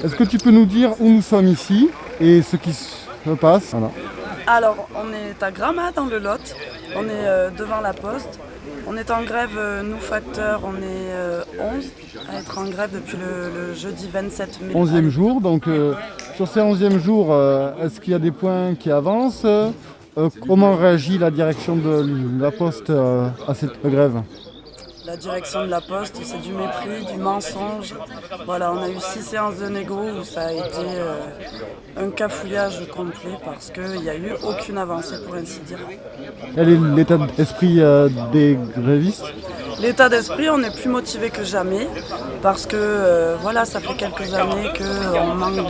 Est-ce que tu peux nous dire où nous sommes ici et ce qui se passe? Voilà. Alors, on est à Gramat dans le Lot, on est devant la Poste. On est en grève, nous facteurs, on est 11 à être en grève depuis le jeudi 27 mai. 11e jour, donc sur ces 11e jours, est-ce qu'il y a des points qui avancent? Comment réagit la direction de la Poste à cette grève? La direction de la Poste, c'est du mépris, du mensonge. Voilà, on a eu 6 séances de négo où ça a été un cafouillage complet parce qu'il n'y a eu aucune avancée pour ainsi dire. Quel est l'état d'esprit des grévistes? L'état d'esprit, on est plus motivé que jamais parce que voilà, ça fait quelques années qu'on manque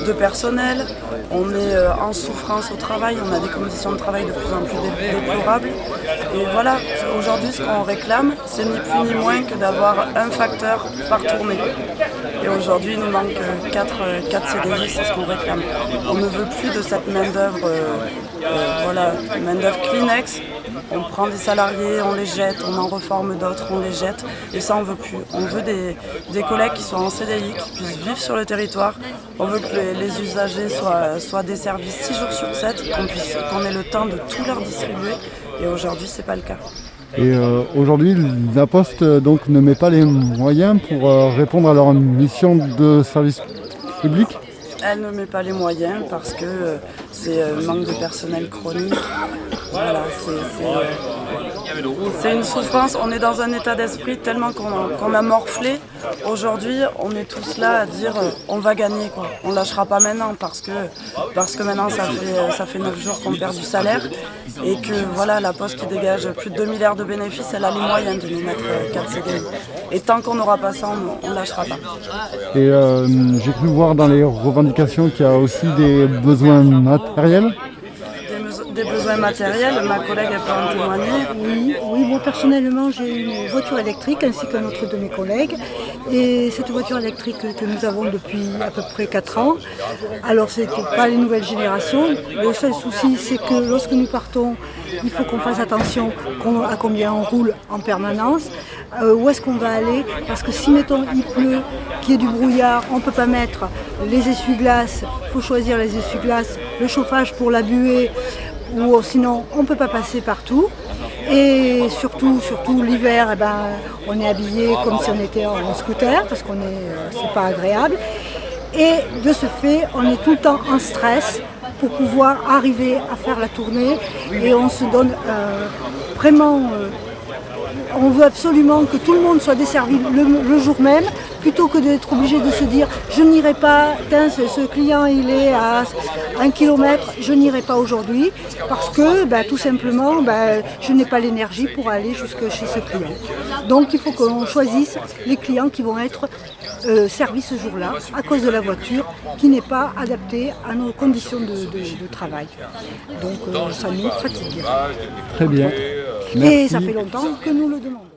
de personnel, on est en souffrance au travail, on a des conditions de travail de plus en plus déplorables. Et voilà, aujourd'hui ce qu'on réclame, c'est ni plus ni moins que d'avoir un facteur par tournée. Et aujourd'hui, il nous manque 4 CDI, c'est ce qu'on réclame. On ne veut plus de cette main-d'œuvre, voilà, main-d'œuvre Kleenex. On prend des salariés, on les jette, on en reforme d'autres, on les jette. Et ça, on veut plus. On veut des collègues qui soient en CDI, qui puissent vivre sur le territoire. On veut que les usagers soient desservis 6 jours sur 7, qu'on ait le temps de tout leur distribuer. Et aujourd'hui, c'est pas le cas. Et aujourd'hui, la Poste donc ne met pas les moyens pour répondre à leur mission de service public? Elle ne met pas les moyens parce que c'est un manque de personnel chronique. Voilà, c'est une souffrance. On est dans un état d'esprit tellement qu'on a morflé. Aujourd'hui, on est tous là à dire on va gagner, quoi. On lâchera pas maintenant parce que maintenant ça fait 9 jours qu'on perd du salaire et que voilà, la Poste qui dégage plus de 2 milliards de bénéfices, elle a les moyens de nous mettre 4 CDI. Et tant qu'on n'aura pas ça, on ne lâchera pas. Et j'ai cru voir dans les revendications qu'il y a aussi des besoins matériels. Des besoins matériels, ma collègue elle peut en témoigner. Oui, moi personnellement j'ai une voiture électrique ainsi qu'un autre de mes collègues. Et cette voiture électrique que nous avons depuis à peu près 4 ans, alors c'est pas les nouvelles générations. Le seul souci c'est que lorsque nous partons, il faut qu'on fasse attention à combien on roule en permanence. Où est-ce qu'on va aller? Parce que si mettons il pleut, qu'il y ait du brouillard, on ne peut pas mettre les essuie-glaces, il faut choisir les essuie-glaces, le chauffage pour la buée, ou sinon on ne peut pas passer partout. Et surtout l'hiver, eh ben, on est habillé comme si on était en scooter, parce qu'on c'est pas agréable. Et de ce fait, on est tout le temps en stress pour pouvoir arriver à faire la tournée. Et on se donne vraiment... on veut absolument que tout le monde soit desservi le jour même, plutôt que d'être obligé de se dire je n'irai pas, ce client il est à 1 kilomètre, je n'irai pas aujourd'hui, parce que tout simplement je n'ai pas l'énergie pour aller jusque chez ce client. Donc il faut qu'on choisisse les clients qui vont être servis ce jour-là, à cause de la voiture qui n'est pas adaptée à nos conditions de travail. Donc ça nous fatigue. Très bien. Et ça fait longtemps que nous le demandons.